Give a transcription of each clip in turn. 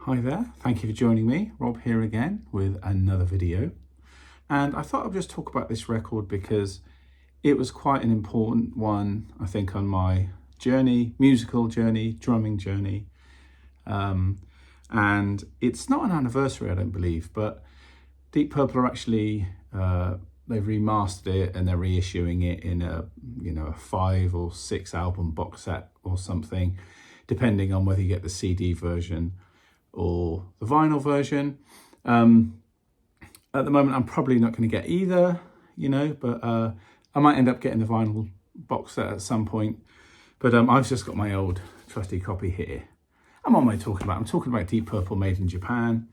Hi there, thank you for joining me. Rob here again with another video. And I thought I'd just talk about this record because it was quite an important one, I think, on my journey, musical journey, drumming journey. And it's not an anniversary, I don't believe, but Deep Purple are actually, they've remastered it and they're reissuing it in a 5 or 6 album box set or something, depending on whether you get the CD version or the vinyl version. At the moment, I'm probably not going to get either, but I might end up getting the vinyl box set at some point. But I've just got my old trusty copy here. And what am I talking about? I'm talking about Deep Purple Made in Japan,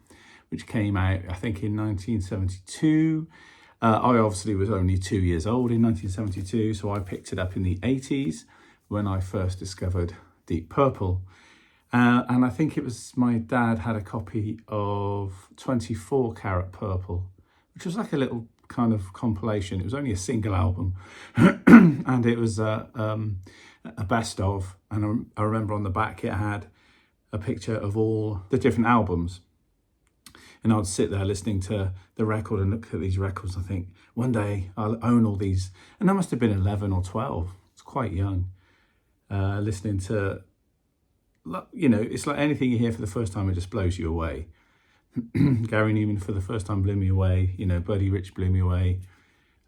which came out, I think, in 1972. I obviously was only 2 years old in 1972, so I picked it up in the 80s when I first discovered Deep Purple. And I think it was my dad had a copy of 24 Karat Purple, which was like a little kind of compilation. It was only a single album, and it was a best of. And I remember on the back it had a picture of all the different albums. And I'd sit there listening to the record and look at these records. I think one day I'll own all these. And I must have been 11 or 12. It's quite young, listening to. It's like anything you hear for the first time, it just blows you away. Gary Newman for the first time blew me away. Buddy Rich blew me away.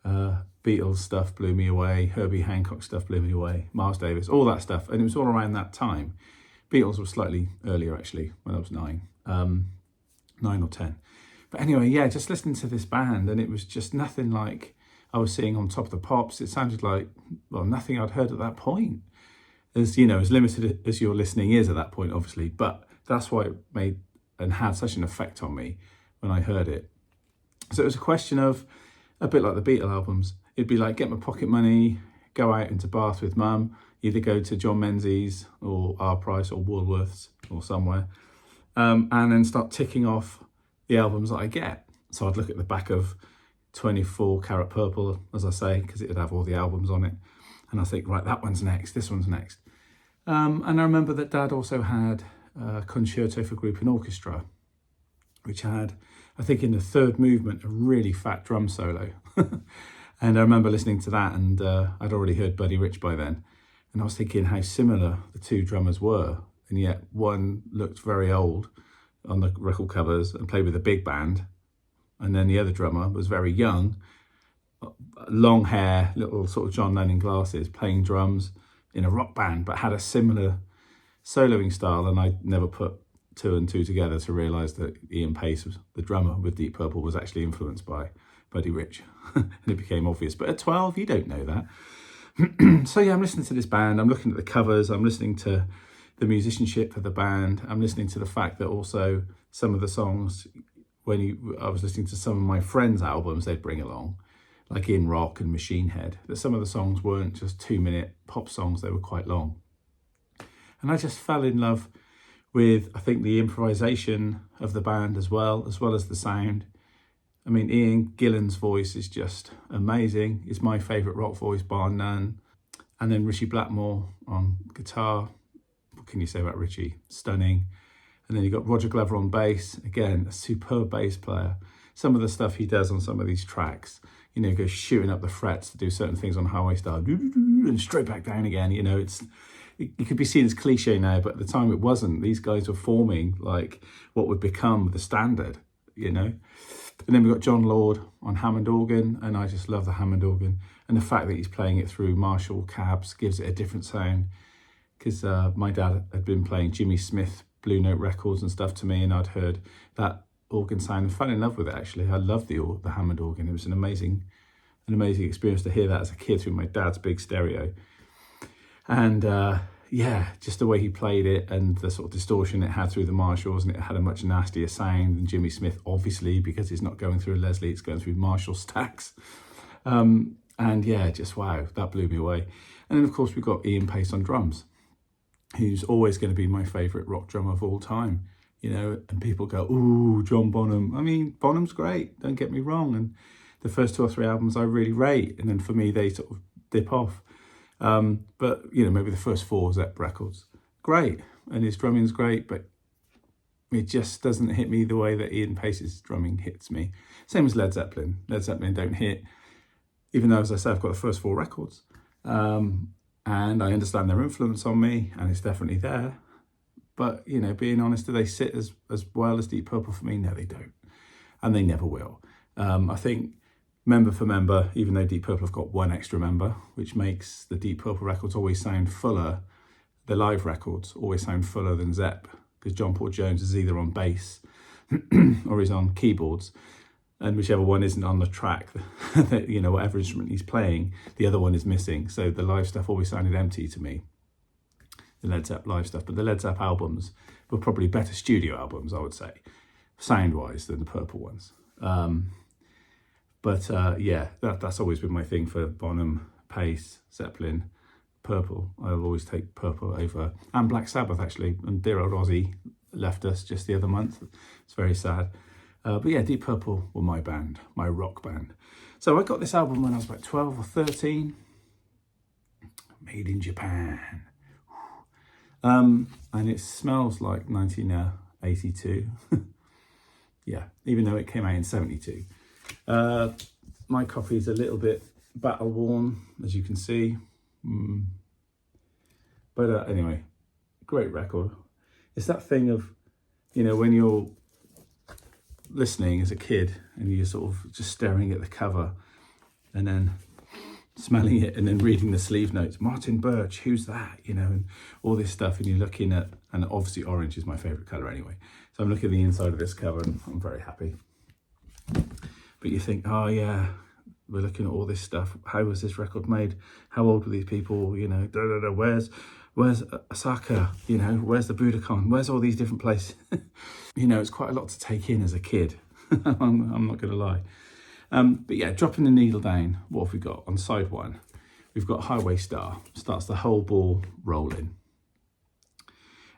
Beatles stuff blew me away. Herbie Hancock stuff blew me away. Miles Davis, all that stuff. And it was all around that time. Beatles were slightly earlier, actually, when I was 9 or 10. But anyway, yeah, just listening to this band, and it was just nothing like I was seeing on Top of the Pops. It sounded like, nothing I'd heard at that point. As limited as your listening is at that point, obviously, but that's why it made and had such an effect on me when I heard it. So it was a question of, a bit like the Beatle albums, it'd be like, get my pocket money, go out into Bath with mum, either go to John Menzies or R Price or Woolworths or somewhere, and then start ticking off the albums that I get. So I'd look at the back of 24 Karat Purple, as I say, because it would have all the albums on it. And I think, right, that one's next, this one's next. And I remember that Dad also had a Concerto for Group and Orchestra, which had, I think in the third movement, a really fat drum solo. And I remember listening to that, and I'd already heard Buddy Rich by then. And I was thinking how similar the two drummers were. And yet one looked very old on the record covers and played with a big band. And then the other drummer was very young, long hair, little sort of John Lennon glasses, playing drums in a rock band, but had a similar soloing style. And I never put 2 and 2 together to realise that Ian Pace, the drummer with Deep Purple, was actually influenced by Buddy Rich. And it became obvious. But at 12, you don't know that. So yeah, I'm listening to this band, I'm looking at the covers, I'm listening to the musicianship of the band, I'm listening to the fact that also some of the songs, I was listening to some of my friends' albums they'd bring along, like In Rock and Machine Head, that some of the songs weren't just 2-minute pop songs, they were quite long. And I just fell in love with, I think, the improvisation of the band as well as the sound. I mean, Ian Gillan's voice is just amazing. It's my favourite rock voice, bar none. And then Richie Blackmore on guitar. What can you say about Richie? Stunning. And then you've got Roger Glover on bass. Again, a superb bass player. Some of the stuff he does on some of these tracks, goes shooting up the frets to do certain things on Highway Star, and straight back down again. It could be seen as cliche now, but at the time it wasn't. These guys were forming like what would become the standard, And then we've got John Lord on Hammond organ, and I just love the Hammond organ. And the fact that he's playing it through Marshall cabs gives it a different sound. Because my dad had been playing Jimmy Smith Blue Note records and stuff to me, and I'd heard that organ sound and fell in love with it. Actually, I loved the Hammond organ. It was an amazing experience to hear that as a kid through my dad's big stereo. And just the way he played it and the sort of distortion it had through the Marshalls, and it had a much nastier sound than Jimmy Smith, obviously, because it's not going through a Leslie, it's going through Marshall stacks. Just wow, that blew me away. And then of course we've got Ian Pace on drums, who's always going to be my favourite rock drummer of all time. And people go, ooh, John Bonham. I mean, Bonham's great, don't get me wrong. And the first 2 or 3 albums I really rate. And then for me, they sort of dip off. But, maybe the first 4 Zepp records. Great. And his drumming's great, but it just doesn't hit me the way that Ian Pace's drumming hits me. Same as Led Zeppelin. Led Zeppelin don't hit, even though, as I say, I've got the first 4 records. And I understand their influence on me, and it's definitely there. But, you know, being honest, do they sit as well as Deep Purple for me? No, they don't. And they never will. I think member for member, even though Deep Purple have got 1 extra member, which makes the Deep Purple records always sound fuller, the live records always sound fuller than Zepp, because John Paul Jones is either on bass or he's on keyboards. And whichever one isn't on the track, that, you know, whatever instrument he's playing, the other one is missing. So the live stuff always sounded empty to me, the Led Zepp live stuff. But the Led Zepp albums were probably better studio albums, I would say, sound-wise, than the Purple ones. Yeah, that's always been my thing for Bonham, Pace, Zeppelin, Purple. I'll always take Purple over, and Black Sabbath actually. And dear old Ozzy left us just the other month. It's very sad. But yeah, Deep Purple were my band, my rock band. So I got this album when I was about 12 or 13. Made in Japan. And it smells like 1982. Yeah, even though it came out in 72. My copy is a little bit battle worn, as you can see. But anyway, great record. It's that thing of, you know, when you're listening as a kid and you're sort of just staring at the cover and then smelling it and then reading the sleeve notes. Martin Birch, who's that? You know, and all this stuff. And you're looking at, and obviously orange is my favourite colour anyway. So I'm looking at the inside of this cover and I'm very happy. But you think, oh yeah, we're looking at all this stuff. How was this record made? How old were these people? You know, where's Osaka? You know, where's the Budokan? Where's all these different places? You know, it's quite a lot to take in as a kid. I'm not going to lie. But yeah, dropping the needle down, what have we got? On side 1, we've got Highway Star. Starts the whole ball rolling.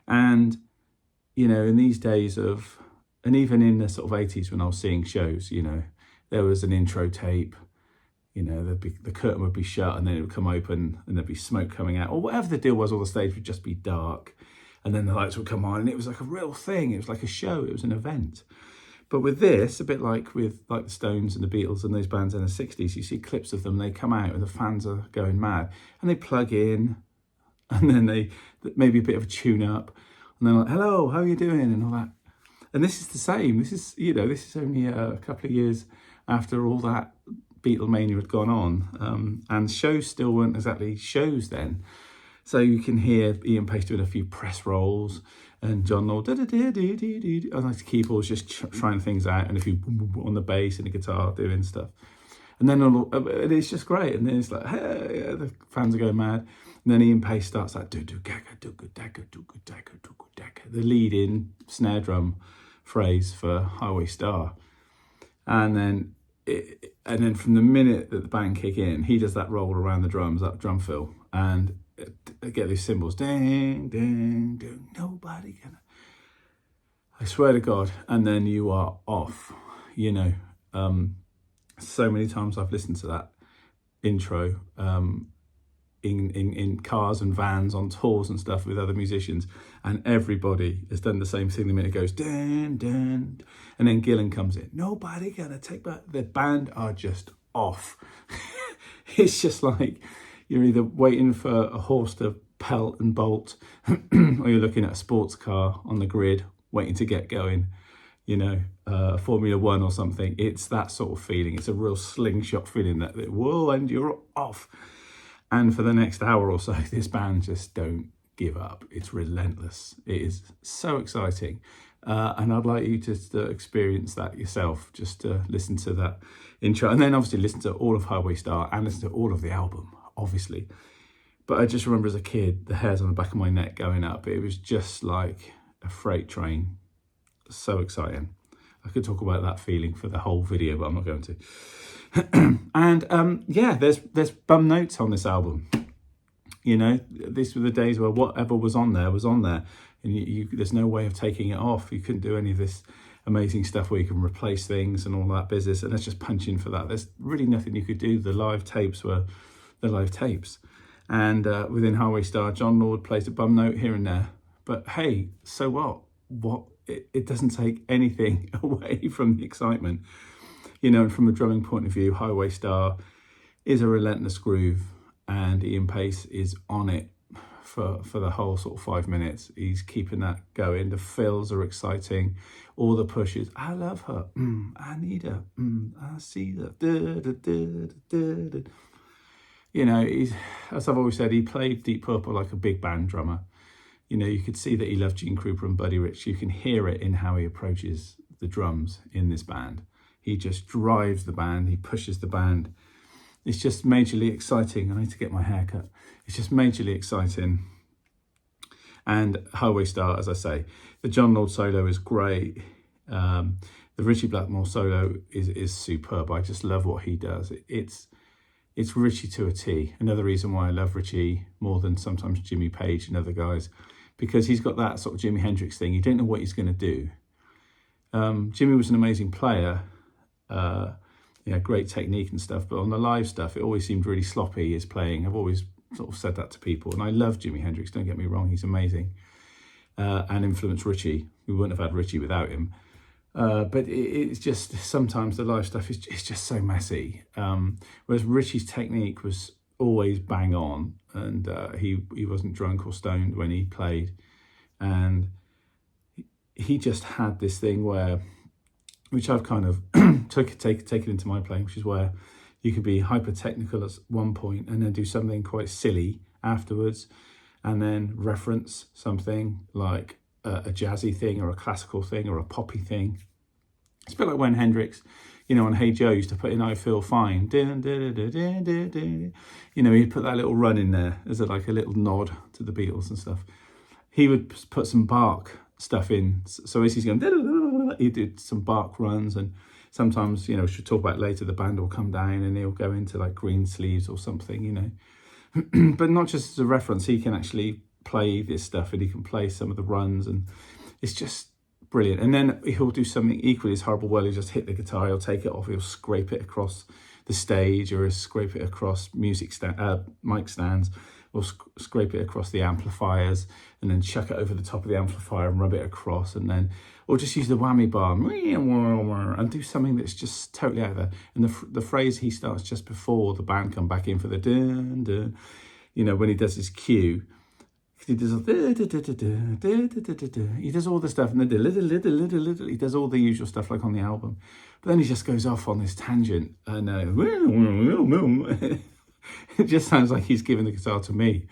And, you know, in these days of, and even in the sort of 80s when I was seeing shows, you know, there was an intro tape, you know, the curtain would be shut and then it would come open and there'd be smoke coming out, or whatever the deal was, or the stage would just be dark and then the lights would come on and it was like a real thing. It was like a show, it was an event. But with this, a bit like with the Stones and the Beatles and those bands in the 60s, you see clips of them, they come out and the fans are going mad and they plug in and then they maybe a bit of a tune up and they're like, hello, how are you doing? And all that. And this is the same. This is, you know, this is only a couple of years after all that Beatlemania had gone on. And shows still weren't exactly shows then. So you can hear Ian Pace doing a few press rolls and John Lord, and like the keyboards just trying things out and a few on the bass and the guitar doing stuff. And then and it's just great. And then it's like, hey, the fans are going mad. And then Ian Pace starts like, the lead in snare drum phrase for Highway Star. And then from the minute that the band kick in, he does that roll around the drums, that drum fill, and get these cymbals, ding, ding, ding, nobody gonna. I swear to God, and then you are off. You know, so many times I've listened to that intro in cars and vans on tours and stuff with other musicians, and everybody has done the same thing. The minute it goes dun dun, and then Gillan comes in, nobody gonna take back. The band are just off. It's just like you're either waiting for a horse to pelt and bolt, or you're looking at a sports car on the grid waiting to get going. You know, Formula One or something. It's that sort of feeling. It's a real slingshot feeling that whoa, and you're off. And for the next hour or so, this band just don't give up. It's relentless. It is so exciting. And I'd like you to experience that yourself, just to listen to that intro. And then obviously listen to all of Highway Star and listen to all of the album, obviously. But I just remember as a kid, the hairs on the back of my neck going up. It was just like a freight train. So exciting. I could talk about that feeling for the whole video, but I'm not going to. And yeah, there's bum notes on this album. You know, these were the days where whatever was on there, and there's no way of taking it off. You couldn't do any of this amazing stuff where you can replace things and all that business, and let's just punch in for that. There's really nothing you could do. The live tapes were the live tapes, and within Highway Star, John Lord plays a bum note here and there. But hey, so what? What it doesn't take anything away from the excitement. And from a drumming point of view, Highway Star is a relentless groove, and Ian Pace is on it for the whole sort of 5 minutes. He's keeping that going. The fills are exciting. All the pushes. I love her. I need her. I see her. He's, as I've always said, he played Deep Purple like a big band drummer. You could see that he loved Gene Krupa and Buddy Rich. You can hear it in how he approaches the drums in this band. He just drives the band. He pushes the band. It's just majorly exciting. I need to get my hair cut. It's just majorly exciting. And Highway Star, as I say, the John Lord solo is great. The Ritchie Blackmore solo is superb. I just love what he does. It's Ritchie to a T. Another reason why I love Ritchie more than sometimes Jimmy Page and other guys, because he's got that sort of Jimi Hendrix thing. You don't know what he's going to do. Jimmy was an amazing player. Great technique and stuff, but on the live stuff, it always seemed really sloppy, his playing. I've always sort of said that to people, and I love Jimi Hendrix, don't get me wrong, he's amazing, and influenced Ritchie. We wouldn't have had Ritchie without him, but it's just, sometimes the live stuff is just so messy, whereas Ritchie's technique was always bang on, and he wasn't drunk or stoned when he played, and he just had this thing which I've kind of taken into my playing, which is where you could be hyper technical at one point and then do something quite silly afterwards, and then reference something like a jazzy thing or a classical thing or a poppy thing. It's a bit like when Hendrix, on Hey Joe used to put in I Feel Fine. He'd put that little run in there as a little nod to the Beatles and stuff. He would put some Bach stuff in. So as he's going, he did some Bach runs, and sometimes, we should talk about later, the band will come down and he'll go into like Green Sleeves or something, but not just as a reference, he can actually play this stuff, and he can play some of the runs, and it's just brilliant. And then he'll do something equally as horrible. Well, he'll just hit the guitar, he'll take it off, he'll scrape it across the stage, or he'll scrape it across mic stands, or scrape it across the amplifiers, and then chuck it over the top of the amplifier and rub it across, and then, or just use the whammy bar and do something that's just totally out there. And the phrase he starts just before the band come back in for the dun dun, when he does his cue, he does he does all the stuff, and then he does all the usual stuff like on the album, but then he just goes off on this tangent, and it just sounds like he's giving the guitar to me.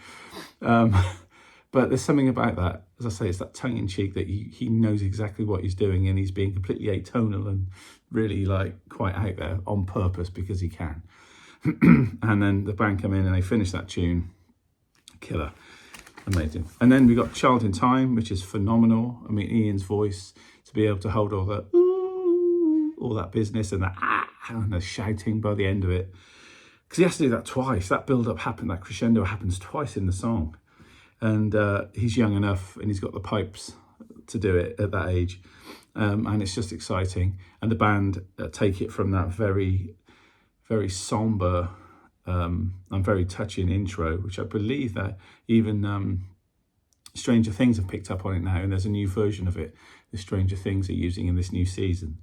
But there's something about that, as I say, it's that tongue-in-cheek that he knows exactly what he's doing, and he's being completely atonal and really quite out there on purpose because he can. And then the band come in and they finish that tune. Killer. Amazing. And then we got Child in Time, which is phenomenal. I mean, Ian's voice, to be able to hold all that ooh, all that business and and the shouting by the end of it. Because he has to do that twice. That build-up happened, that crescendo happens twice in the song. And he's young enough, and he's got the pipes to do it at that age. And it's just exciting. And the band take it from that very, very somber and very touching intro, which I believe that even Stranger Things have picked up on it now, and there's a new version of it the Stranger Things are using in this new season,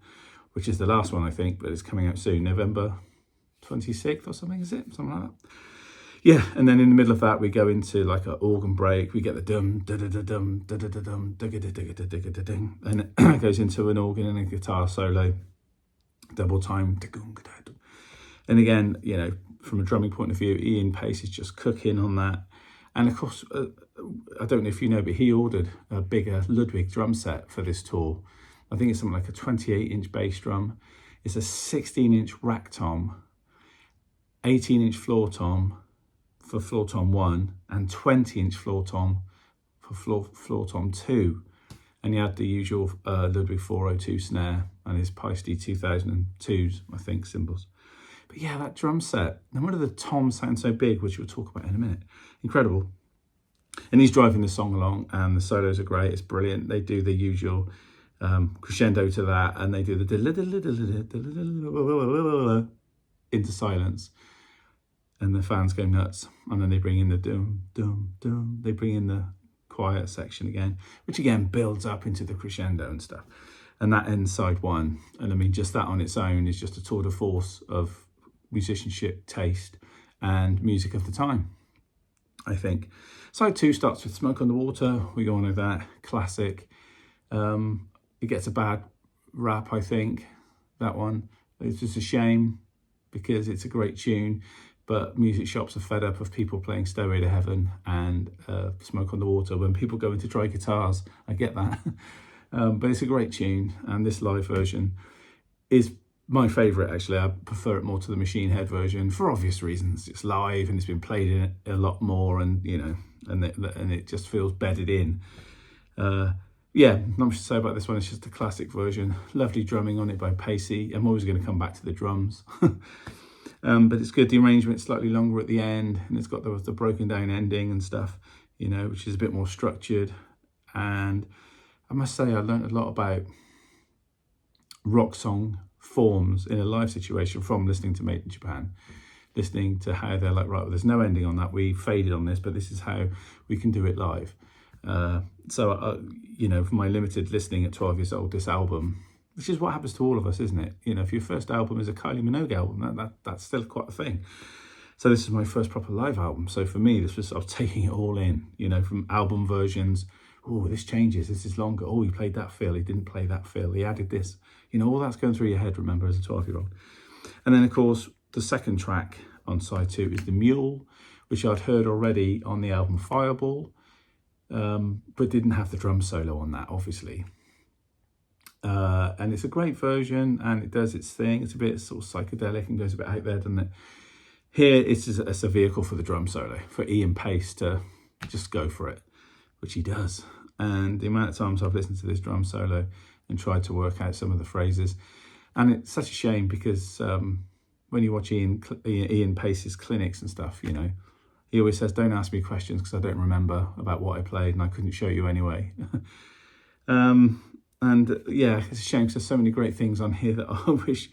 which is the last one, I think, but it's coming out soon, November 26th or something, is it? Something like that. Yeah, and then in the middle of that, we go into like an organ break. We get the dum da da da dum da da da dum da da da da da da ding, and it goes into an organ and a guitar solo, double time. And again, from a drumming point of view, Ian Pace is just cooking on that. And of course, I don't know if you know, but he ordered a bigger Ludwig drum set for this tour. I think it's something like a 28-inch bass drum. It's a 16-inch rack tom, 18-inch floor tom for floor tom 1, and 20-inch floor tom for floor tom 2. And he had the usual Ludwig 402 snare and his Paiste 2002s, I think, cymbals. But yeah, that drum set, no wonder the toms sound so big, which we'll talk about in a minute. Incredible. And he's driving the song along, and the solos are great. It's brilliant. They do the usual crescendo to that, and they do the into silence, and the fans go nuts. And then they bring in the dum dum dum. They bring in the quiet section again, which again builds up into the crescendo and stuff. And that ends side one. And I mean, just that on its own is just a tour de force of musicianship, taste, and music of the time, I think. Side two starts with Smoke on the Water. We go on with that, classic. It gets a bad rap, I think, that one. It's just a shame because it's a great tune, but music shops are fed up of people playing Stairway to Heaven and Smoke on the Water. When people go into dry guitars, I get that. But it's a great tune, and this live version is my favourite, actually. I prefer it more to the Machine Head version for obvious reasons. It's live and it's been played in it a lot more, and you know, and it just feels bedded in. Yeah, not much to say about this one. It's just a classic version. Lovely drumming on it by Pacey. I'm always going to come back to the drums. But it's good. The arrangement's slightly longer at the end, and it's got the broken down ending and stuff, you know, which is a bit more structured. And I must say I learned a lot about rock song forms in a live situation from listening to Made in Japan, listening to how they're like, right, well, there's no ending on that. We faded on this, but this is how we can do it live. You know, from my limited listening at 12 years old, this album, which is what happens to all of us, isn't it? You know, if your first album is a Kylie Minogue album, that's still quite a thing. So this is my first proper live album. So for me, this was sort of taking it all in, you know, from album versions. Oh, this changes, this is longer. Oh, he played that fill, he didn't play that fill, he added this. You know, all that's going through your head, remember, as a 12-year-old. And then, of course, the second track on side two is The Mule, which I'd heard already on the album Fireball, but didn't have the drum solo on that, obviously. And it's a great version, and it does its thing. It's a bit sort of psychedelic and goes a bit out there, doesn't it? Here, it's a vehicle for the drum solo, for Ian Pace to just go for it, which he does. And the amount of times I've listened to this drum solo and tried to work out some of the phrases, and it's such a shame because when you watch Ian Pace's clinics and stuff, you know, he always says, don't ask me questions because I don't remember about what I played and I couldn't show you anyway. And yeah, it's a shame because there's so many great things on here that I wish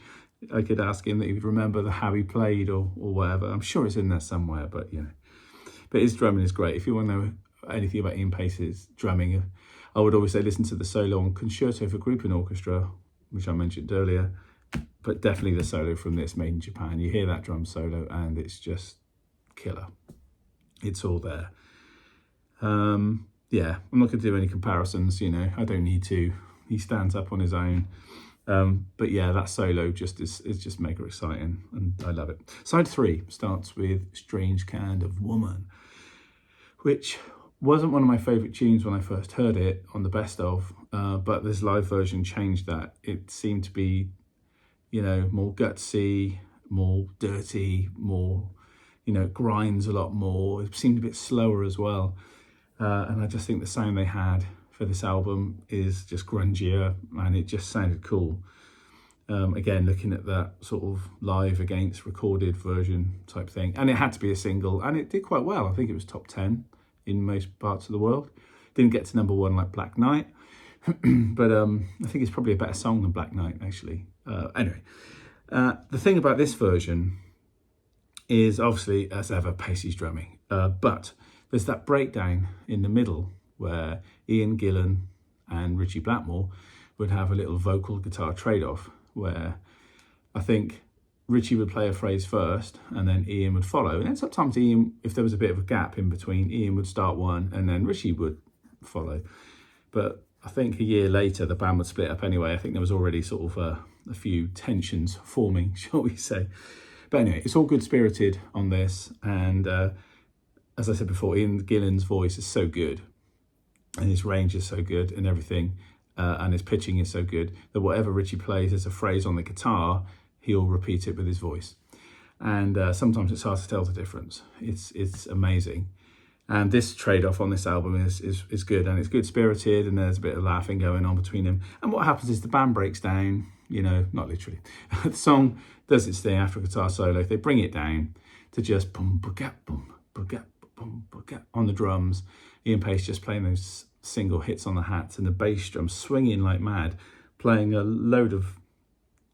I could ask him that he would remember how he played or whatever. I'm sure it's in there somewhere, but you know. But his drumming is great. If you want to know anything about Ian Pace's drumming, I would always say listen to the solo on Concerto for Group and Orchestra, which I mentioned earlier, but definitely the solo from this Made in Japan. You hear that drum solo and it's just killer. It's all there. Yeah, I'm not going to do any comparisons, you know, I don't need to. He stands up on his own. But yeah, that solo is just mega exciting and I love it. Side three starts with Strange Kind of Woman, which wasn't one of my favourite tunes when I first heard it on the best of, but this live version changed that. It seemed to be, you know, more gutsy, more dirty, more, you know, it grinds a lot more. It seemed a bit slower as well. And I just think the sound they had for this album is just grungier and it just sounded cool. Again, looking at that sort of live against recorded version type thing. And it had to be a single and it did quite well. I think it was top 10 in most parts of the world. Didn't get to number one like Black Knight, but I think it's probably a better song than Black Knight, actually. Anyway, the thing about this version is obviously, as ever, Pacey's drumming, but there's that breakdown in the middle where Ian Gillan and Richie Blackmore would have a little vocal guitar trade-off where I think Richie would play a phrase first and then Ian would follow. And then sometimes Ian, if there was a bit of a gap in between, Ian would start one and then Richie would follow. But I think a year later, the band would split up anyway. I think there was already sort of a few tensions forming, shall we say. But anyway, it's all good-spirited on this. And as I said before, Ian Gillan's voice is so good and his range is so good and everything. And his pitching is so good that whatever Richie plays as a phrase on the guitar, he'll repeat it with his voice. And sometimes it's hard to tell the difference. It's amazing. And this trade-off on this album is good, and it's good-spirited, and there's a bit of laughing going on between them. And what happens is the band breaks down, you know, not literally. The song does its thing after a guitar solo. They bring it down to just boom, ba-gap, boom, ba-gap, boom, ba-gap on the drums. Ian Pace just playing those single hits on the hats, and the bass drum swinging like mad, playing a load of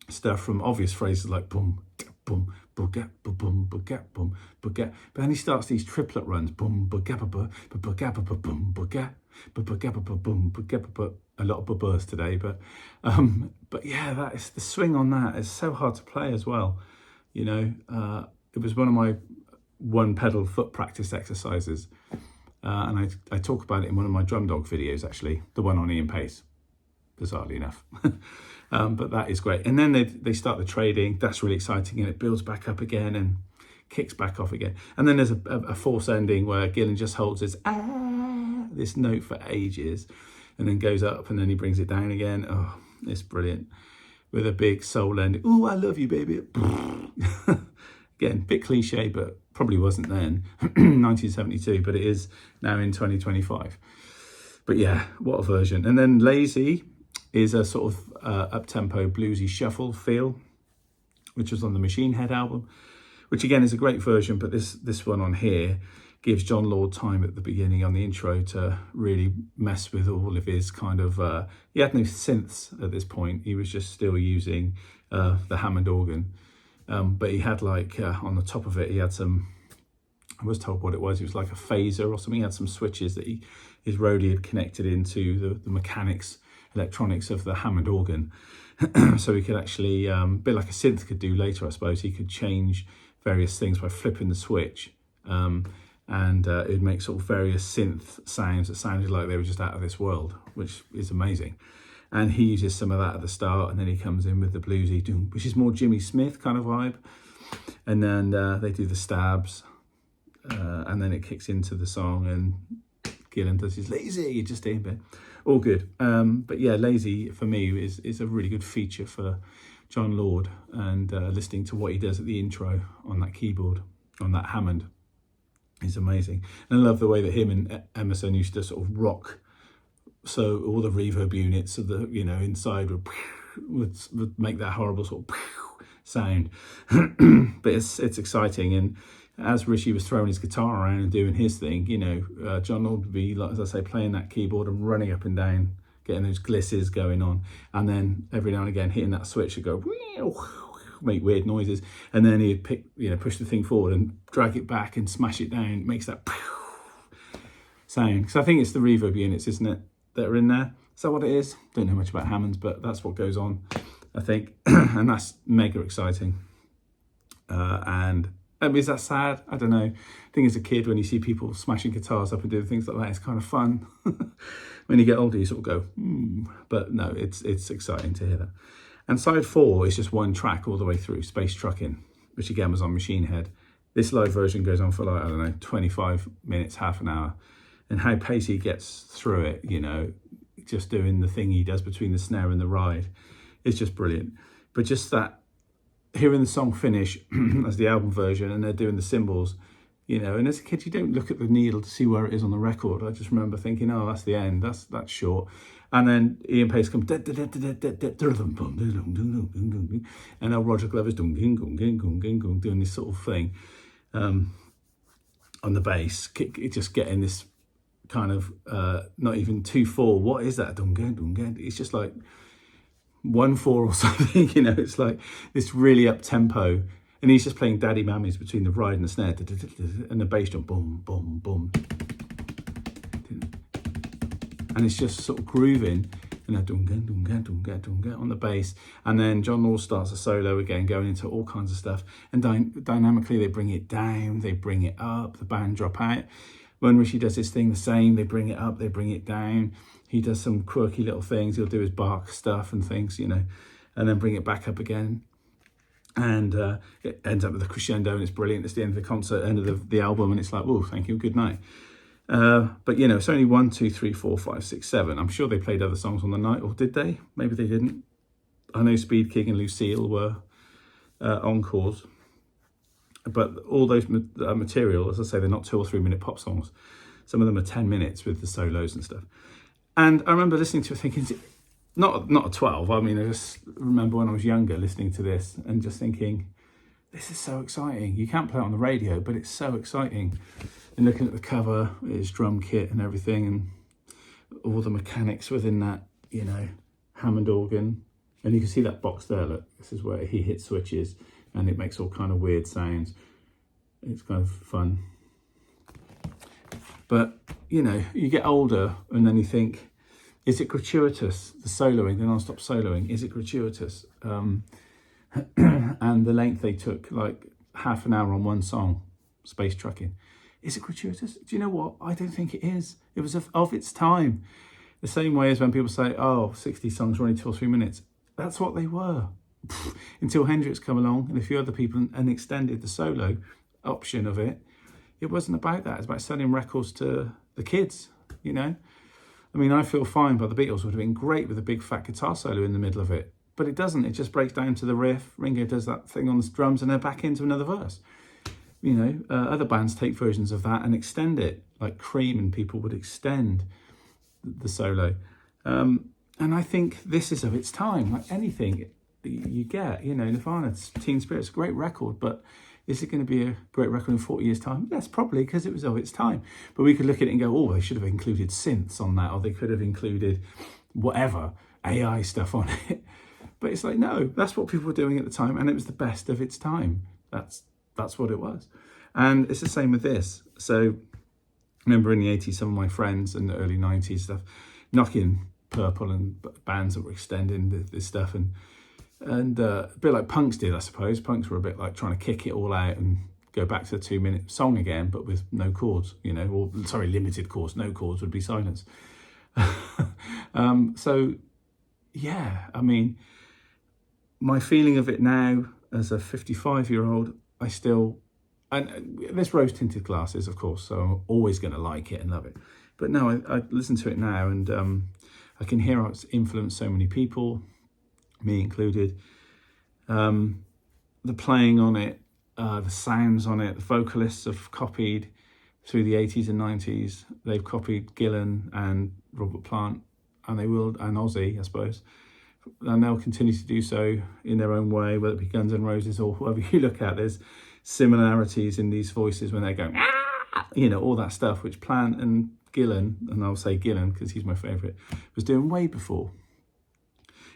stuff from obvious phrases like boom, boom, booga, boom, booga, boom, booga. But then he starts these triplet runs, boom, booga, boom, booga, boom, booga. A lot of bubbers today, but yeah, that is the swing on that is so hard to play as well. You know, it was one of my one pedal foot practice exercises, and I talk about it in one of my drum dog videos, actually, the one on Ian Pace, bizarrely enough. But that is great. And then they start the trading. That's really exciting, and it builds back up again and kicks back off again. And then there's a force ending where Gillan just holds this note for ages, and then goes up, and then he brings it down again. Oh, it's brilliant. With a big soul ending. Ooh, I love you, baby. Again, bit cliche, but probably wasn't then, 1972, but it is now in 2025. But yeah, what a version. And then Lazy is a sort of up-tempo bluesy shuffle feel, which was on the Machine Head album, which again is a great version, but this one on here gives John Lord time at the beginning on the intro to really mess with all of his kind of, he had no synths at this point, he was just still using the Hammond organ, but he had like, on the top of it, he had some, I was told what it was like a phaser or something, he had some switches that his roadie had connected into the mechanics, electronics of the Hammond organ, so he could actually, a bit like a synth could do later, I suppose, he could change various things by flipping the switch, and it would make sort of various synth sounds that sounded like they were just out of this world, which is amazing. And he uses some of that at the start, and then he comes in with the bluesy, which is more Jimmy Smith kind of vibe. And then they do the stabs, and then it kicks into the song, and Gillan does his Lazy, just a bit, all good. But yeah, Lazy for me is a really good feature for John Lord, and listening to what he does at the intro on that keyboard, on that Hammond, is amazing. And I love the way that him and Emerson used to sort of rock, so all the reverb units of the, you know, inside would make that horrible sort of sound. But it's exciting, and as Richie was throwing his guitar around and doing his thing, you know, John Lord would be, like, as I say, playing that keyboard and running up and down, getting those glisses going on, and then every now and again hitting that switch to go make weird noises, and then he'd push the thing forward and drag it back and smash it down. It makes that sound, because I think it's the reverb units, isn't it, that are in there? Is that what it is? Don't know much about Hammonds, but that's what goes on, I think. And that's mega exciting. And is that sad? I don't know. I think as a kid, when you see people smashing guitars up and doing things like that, it's kind of fun. When you get older, you sort of go, But no, it's exciting to hear that. And side 4 is just one track all the way through, Space Truckin', which again was on Machine Head. This live version goes on for like, I don't know, 25 minutes, half an hour. And how pacey gets through it, you know, just doing the thing he does between the snare and the ride is just brilliant. But just that, hearing the song finish as the album version, and they're doing the cymbals, you know, and as a kid, you don't look at the needle to see where it is on the record. I just remember thinking, oh, that's the end, that's short. And then Ian Pace comes, and now Roger Glover's doing this sort of thing on the bass, just getting this kind of not even 2/4. What is that? It's just like 1/4 or something, you know. It's like this really up tempo, and he's just playing daddy mammies between the ride and the snare, and the bass drum, boom, boom, boom. And it's just sort of grooving, and on the bass. And then John Law starts a solo again, going into all kinds of stuff. And dynamically, they bring it down, they bring it up, the band drop out. When Richie does his thing, the same, they bring it up, they bring it down. He does some quirky little things. He'll do his bark stuff and things, you know, and then bring it back up again. And it ends up with a crescendo, and it's brilliant. It's the end of the concert, end of the album, and it's like, oh, thank you, good night. But you know, it's only 1, 2, 3, 4, 5, 6, 7. I'm sure they played other songs on the night, or did they? Maybe they didn't. I know Speed King and Lucille were encores, but all those material, as I say, they're not 2 or 3 minute pop songs. Some of them are 10 minutes with the solos and stuff. And I remember listening to it thinking, not at 12. I mean, I just remember when I was younger listening to this and just thinking, this is so exciting. You can't play it on the radio, but it's so exciting. And looking at the cover, his drum kit and everything, and all the mechanics within that, you know, Hammond organ. And you can see that box there, look, this is where he hits switches, and it makes all kind of weird sounds. It's kind of fun. But, you know, you get older and then you think, is it gratuitous? The soloing, the non-stop soloing, is it gratuitous? And the length they took, like half an hour on one song, Space Truckin'. Is it gratuitous? Do you know what? I don't think it is. It was of its time. The same way as when people say, oh, 60 songs were only 2 or 3 minutes. That's what they were. Until Hendrix come along and a few other people and extended the solo option of it. It wasn't about that. It's about selling records to the kids, you know? I mean, I Feel Fine by the Beatles would have been great with a big fat guitar solo in the middle of it. But it doesn't. It just breaks down to the riff. Ringo does that thing on the drums and they're back into another verse. You know, other bands take versions of that and extend it, like Cream and people would extend the solo. And I think this is of its time, like anything you get, you know, Nirvana, Teen Spirit's a great record, but is it going to be a great record in 40 years' time? Yes, probably, because it was of its time. But we could look at it and go, oh, they should have included synths on that, or they could have included whatever, AI stuff on it. But it's like, no, that's what people were doing at the time, and it was the best of its time. That's what it was. And it's the same with this. So remember in the 80s, some of my friends in the early 90s stuff, knocking Purple and bands that were extending this stuff, and a bit like punks did, I suppose. Punks were a bit like trying to kick it all out and go back to the 2-minute song again, but with no chords, you know, or sorry, limited chords. No chords would be silence. So yeah, I mean, my feeling of it now as a 55-year-old, I still, and this rose-tinted glasses, of course, so I'm always going to like it and love it. But no, I listen to it now, and I can hear how it's influenced so many people, me included. The playing on it, the sounds on it, the vocalists have copied through the 80s and 90s. They've copied Gillan and Robert Plant, and they will, and Ozzy, I suppose. And they'll continue to do so in their own way, whether it be Guns N' Roses or whoever you look at. There's similarities in these voices when they're going, ah! You know, all that stuff, which Plant and Gillan, and I'll say Gillan because he's my favourite, was doing way before.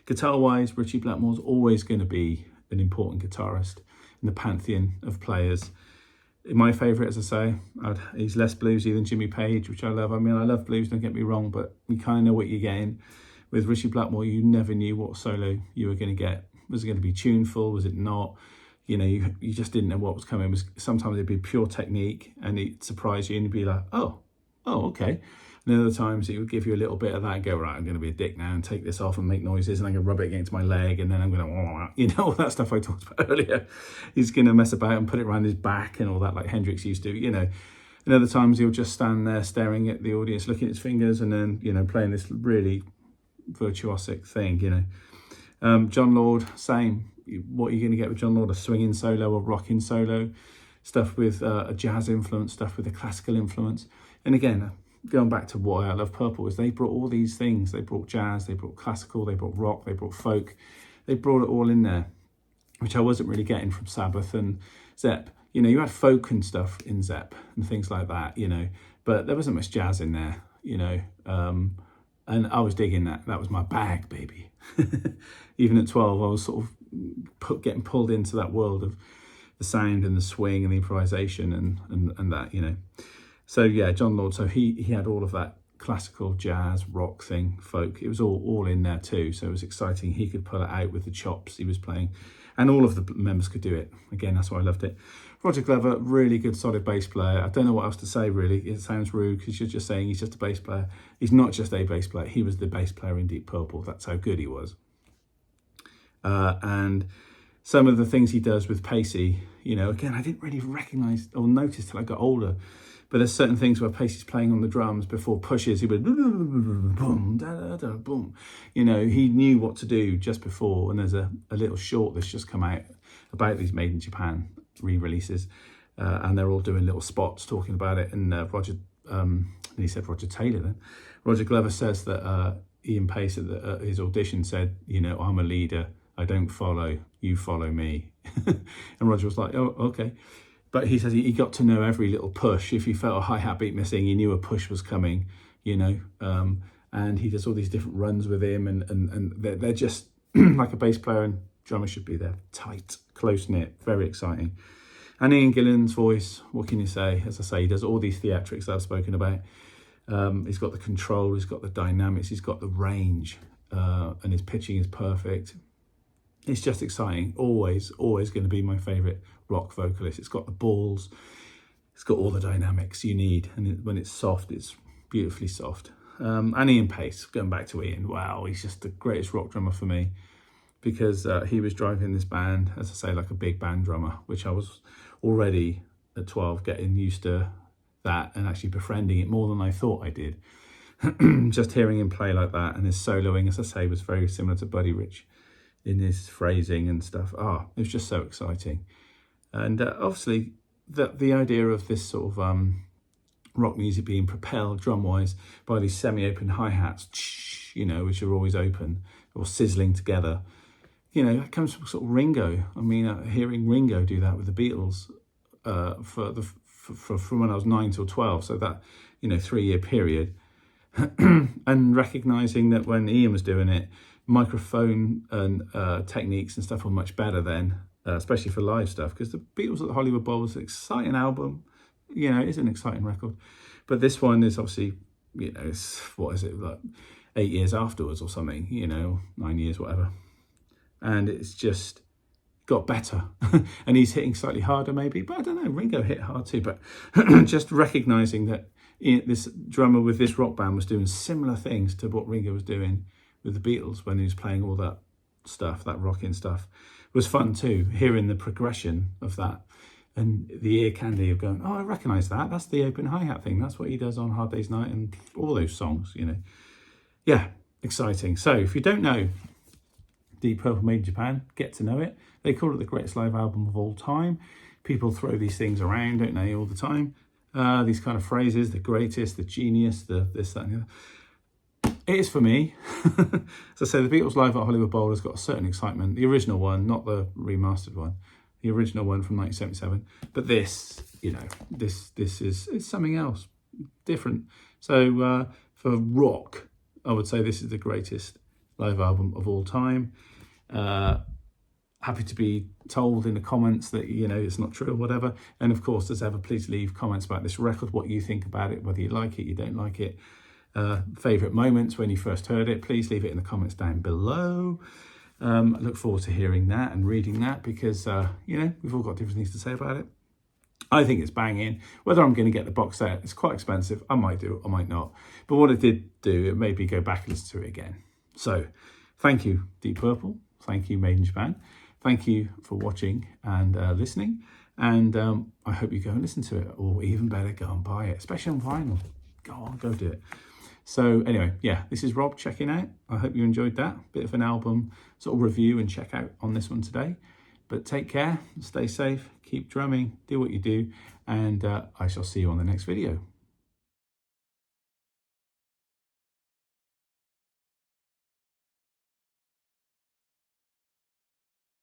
Guitar-wise, Ritchie Blackmore's always going to be an important guitarist in the pantheon of players. My favourite, as I say, he's less bluesy than Jimmy Page, which I love. I mean, I love blues, don't get me wrong, but you kind of know what you're getting. With Ritchie Blackmore, you never knew what solo you were going to get. Was it going to be tuneful? Was it not? You know, you just didn't know what was coming. Sometimes it'd be pure technique and it'd surprise you and you'd be like, oh, okay. And other times it would give you a little bit of that and go, right, I'm going to be a dick now and take this off and make noises and I'm going to rub it against my leg and then I'm going to, you know, all that stuff I talked about earlier. He's going to mess about and put it around his back and all that like Hendrix used to, you know. And other times he'll just stand there staring at the audience, looking at his fingers and then, you know, playing this really virtuosic thing, you know. John Lord, same. What are you going to get with John Lord? A swinging solo, a rocking solo, stuff with a jazz influence, stuff with a classical influence. And again, going back to why I love Purple, is they brought all these things. They brought jazz, they brought classical, they brought rock, they brought folk. They brought it all in there, which I wasn't really getting from Sabbath and Zepp. You know, you had folk and stuff in Zepp and things like that, you know, but there wasn't much jazz in there, you know. And I was digging that. That was my bag, baby. Even at 12, I was sort of getting pulled into that world of the sound and the swing and the improvisation and that, you know. So yeah, John Lord, so he had all of that classical, jazz, rock thing, folk. It was all in there too, so it was exciting. He could pull it out with the chops he was playing, and all of the members could do it. Again, that's why I loved it. Roger Glover, really good, solid bass player. I don't know what else to say, really. It sounds rude because you're just saying he's just a bass player. He's not just a bass player. He was the bass player in Deep Purple. That's how good he was. And some of the things he does with Pacey, you know, again, I didn't really recognise or notice till I got older. But there's certain things where Pacey's playing on the drums before pushes, he would boom, da, da, da, boom. You know, he knew what to do just before. And there's a little short that's just come out about these Made in Japan re-releases. And they're all doing little spots talking about it. And he said Roger Taylor then. Roger Glover says that Ian Pace at his audition said, you know, I'm a leader. I don't follow, you follow me. And Roger was like, oh, okay. But he says he got to know every little push. If he felt a hi-hat beat missing, he knew a push was coming, you know. And he does all these different runs with him, and they're just like a bass player and drummer should be there. Tight, close-knit, very exciting. And Ian Gillan's voice, what can you say? As I say, he does all these theatrics that I've spoken about. He's got the control, he's got the dynamics, he's got the range, and his pitching is perfect. It's just exciting. Always going to be my favourite rock vocalist. It's got the balls, it's got all the dynamics you need, and when it's soft, it's beautifully soft. And Ian Pace, going back to Ian, wow, he's just the greatest rock drummer for me, because he was driving this band, as I say, like a big band drummer, which I was already at 12 getting used to that and actually befriending it more than I thought I did. Just hearing him play like that, and his soloing, as I say, was very similar to Buddy Rich in his phrasing and stuff. It was just so exciting. And obviously the idea of this sort of rock music being propelled drum-wise by these semi-open hi-hats, you know, which are always open or sizzling together, you know, that comes from sort of Ringo. I mean, hearing Ringo do that with the Beatles from when I was 9 till 12, so that, you know, 3-year period, and recognizing that when Ian was doing it, microphone and techniques and stuff were much better then, especially for live stuff, because the Beatles at the Hollywood Bowl was an exciting album, you know, it's an exciting record, but this one is obviously, you know, it's, what is it, like 8 years afterwards or something, you know, 9 years, whatever, and it's just got better. And he's hitting slightly harder maybe, but I don't know, Ringo hit hard too, but just recognizing that this drummer with this rock band was doing similar things to what Ringo was doing with the Beatles when he was playing all that stuff, that rocking stuff, was fun too, hearing the progression of that and the ear candy of going, oh, I recognise that, that's the open hi-hat thing, that's what he does on Hard Day's Night and all those songs, you know. Yeah, exciting. So if you don't know Deep Purple Made in Japan, get to know it. They call it the greatest live album of all time. People throw these things around, don't they, all the time? These kind of phrases, the greatest, the genius, the this, that, and the other. It is for me. As I say, the Beatles live at Hollywood Bowl has got a certain excitement. The original one, not the remastered one. The original one from 1977. But this, you know, this is something else, different. So for rock, I would say this is the greatest live album of all time. Happy to be told in the comments that, you know, it's not true or whatever. And of course, as ever, please leave comments about this record, what you think about it, whether you like it, you don't like it, favourite moments when you first heard it. Please leave it in the comments down below. I look forward to hearing that and reading that, because, you know, we've all got different things to say about it. I think it's banging. Whether I'm going to get the box set, it's quite expensive. I might do it, I might not. But what it did do, it made me go back and listen to it again. So thank you, Deep Purple. Thank you, Made in Japan. Thank you for watching and listening. And I hope you go and listen to it, or even better, go and buy it, especially on vinyl. Go on, go do it. So anyway, yeah, this is Rob checking out. I hope you enjoyed that. Bit of an album sort of review and check out on this one today. But take care, stay safe, keep drumming, do what you do, and I shall see you on the next video.